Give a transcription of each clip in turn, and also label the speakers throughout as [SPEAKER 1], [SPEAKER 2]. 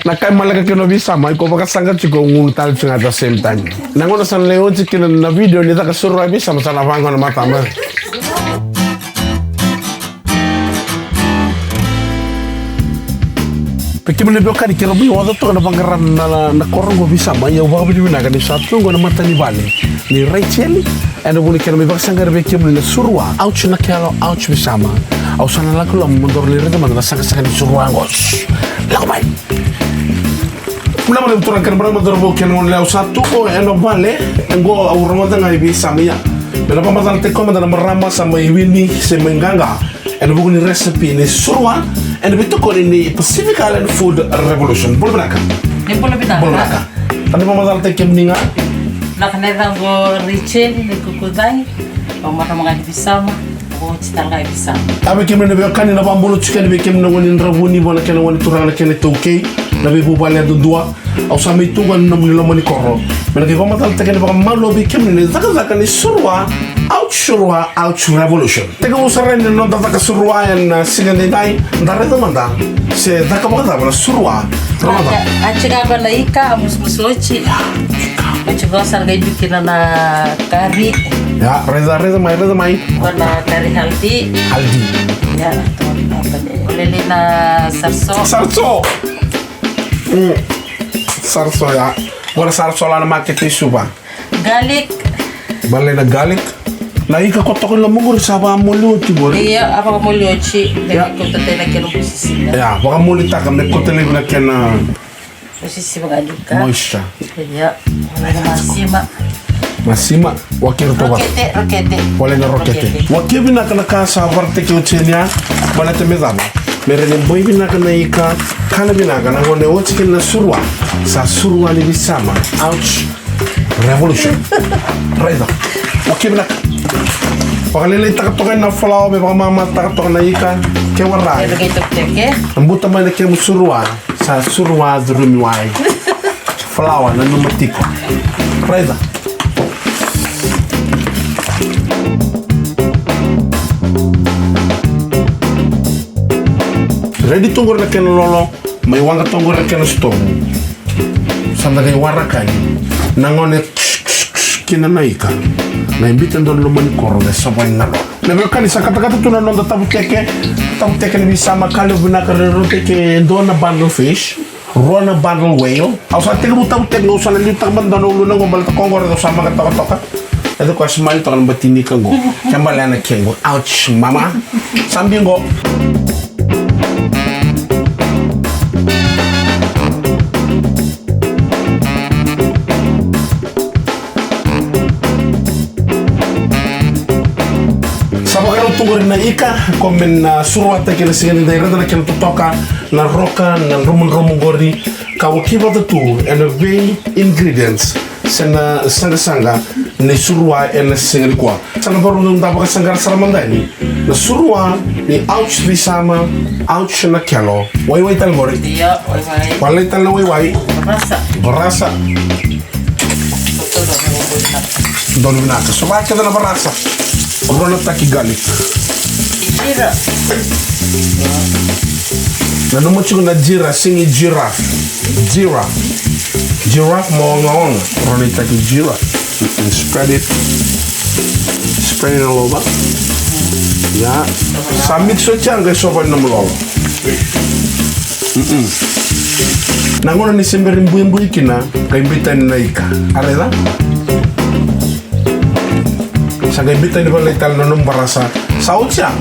[SPEAKER 1] Nakai malaga kino bisa mai ko baka sanga chiko ngun tal chinga at the same time. Nangono san leo chikino na video ni taka surra bisa masana vango na mata ma. Pekimule doka di kira bi wada to na pangaran na korongo bisa mai ya wa bi na kan satu ngo na mata ni bale. Ni Rachel eno buni kira mi baka sanga pekimule na surwa ouch na kero ouch bisa ma. Au sana laku lo mundur lirik teman na sanga di surwa ngos. Laku mai. Mula mana betul kan berapa dorbo kena on leo satu ko eno bale ngo au ramadan ngai bisa mi ya. Bela pamatal te koma na marama sama iwini se menganga. Eno buku ni recipe ni surwa. En we took in the Pacific Island Food Revolution. Bulbraka. Bulbraka. Tadi mama dal take mninga.
[SPEAKER 2] Nak neda go Rachel ni kukudai. Mama mga bisama. Go chitanga bisama.
[SPEAKER 1] Abe kemne be kan na bambulu chicken be kemne woni ravuni bona kena woni turana kena toke. Na be bubale do dua. Au sami tunga na muni lo mani korro. Mena ke mama dal take ba malo be kemne ni zaka ni surwa. Ouch revolution. Teka usaran no data ka surwa yan sinende dai. Ndare manda. Se daka ba na surwa. Ramada.
[SPEAKER 2] Achiga ba na ika muslochi. Achiga sar gai bikina na kari.
[SPEAKER 1] Ya, reza mai.
[SPEAKER 2] Wala kari haldi. Ya, lele na sarso.
[SPEAKER 1] Sarso ya. Wala sarso la na market suba.
[SPEAKER 2] Garlic.
[SPEAKER 1] Bale na garlic. Na ika ko tokon la mungur saba mulu tibor.
[SPEAKER 2] Iya, apa mulu chi? Ya, ko tete na kero posisi.
[SPEAKER 1] Ya, baka mulu ta kam ne ko tele na kena
[SPEAKER 2] posisi bagalika.
[SPEAKER 1] Moisha.
[SPEAKER 2] Ya, wala
[SPEAKER 1] Masima wakir to ba.
[SPEAKER 2] Rokete.
[SPEAKER 1] Wala na rokete. Wakir bina kana ka sa varte ke uchenia. Bala te mezama. Mere ne boy bina kana ika kana bina kana ngone wochi na surwa. Sa surwa ni bisama. Ouch. Revolution. Reza. Wakir bina pakalilay takatokan na flower be mama takatokan na ika ke wara ambuta man ke musurwa sa surwa drumiwai flower na numatiko reza ready to gorna ken lolo may wanga to gorna ken sto sanda kay wara kay nangone kina na ika na imbitan don lo mani koro de so boy nalo na be kan sa kata tu na nonda tabu teke ni sama kalo bina ka rote ke dona bundle fish rona bundle whale au sa teke tabu teke no sa li tak man dano lo ngom bal ta kongor do sama kata kata edo ko smile to kan batini kango kambala na kengo ouch mama sambingo tunggu na ika komen na surwata kena singani daerah na kena tutoka na roka na rumun gori kau kiba tu and the ingredients sena sanga ni surwa and singani kwa sana baru nung dapat sanggar saramandani na surwa ni ouch di sama ouch na kelo wai tal gori
[SPEAKER 2] iya
[SPEAKER 1] wai tal na wai berasa donu binaka so ba kada na berasa Rona taki garlic.
[SPEAKER 2] Jira.
[SPEAKER 1] Na numo chico na jira, singi giraffe. Giraffe mo ngong. Rona taki jira. And spread it all over. Ya. Sa mixo chan kay sopa na mulolo. Nangona ni semberin buin kina kay bitan na ika. Areda? Sa gaibitan ni balay tal na nung barasa sa utya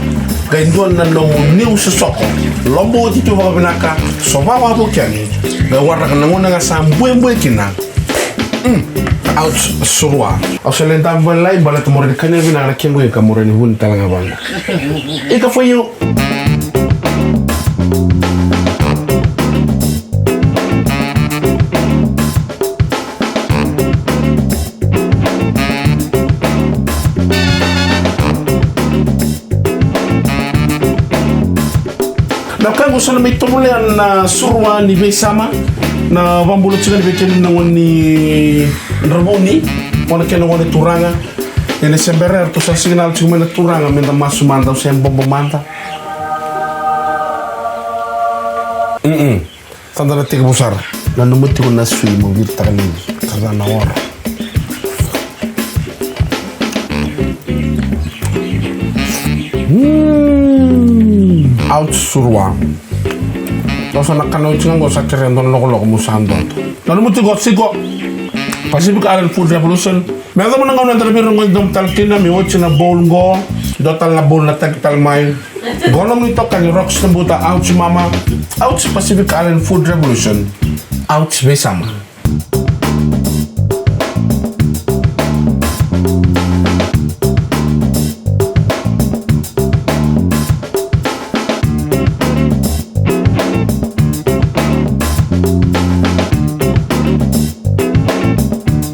[SPEAKER 1] gainduan na nung niw susoko lombo tito baka binaka so bawa po kyani gawara ka nanguna nga sa buhay kina ouch surwa au sa lenta balay balat mo rin kanya binaka kimo yung kamura ni hun talaga bang ika for you Nakang gusto na may tumulan na surwa ni Besama na bambulot sila ni Bekin na ni Ramoni wana kena wana turanga ene semberer to sa signal cuma na turanga menda masumanda sa bombomanta Tanda na tiga besar. Lalu mesti kau nasi mau kita kali karena nawar. Out surwa. Tapos nakanood nga ko sa kirendo na loko musan doon. Lalu mesti kau siko. Pacific Island Food Revolution. Meron mo na nga nang talabiro ng itong talkin na miwot na bowl ko. Dotal na bowl na tagtal may. Gonom nito kani rocks na buta. Ouch mama. Ouch Pacific Island Food Revolution. Ouch besama.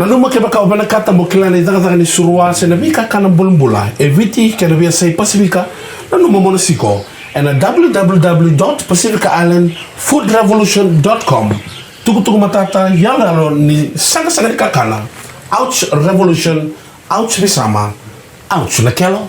[SPEAKER 1] Lalu makibaka ba nakata mo kila na itaka ni surwa sa nabika ka ng bulmbula eviti kaya nabiya sa Pasifika lalu mo muna siko and at www.pacificaislandfoodrevolution.com tugu matata yang lalo ni sangat-sangat kakana ouch revolution ouch bersama ouch na kelo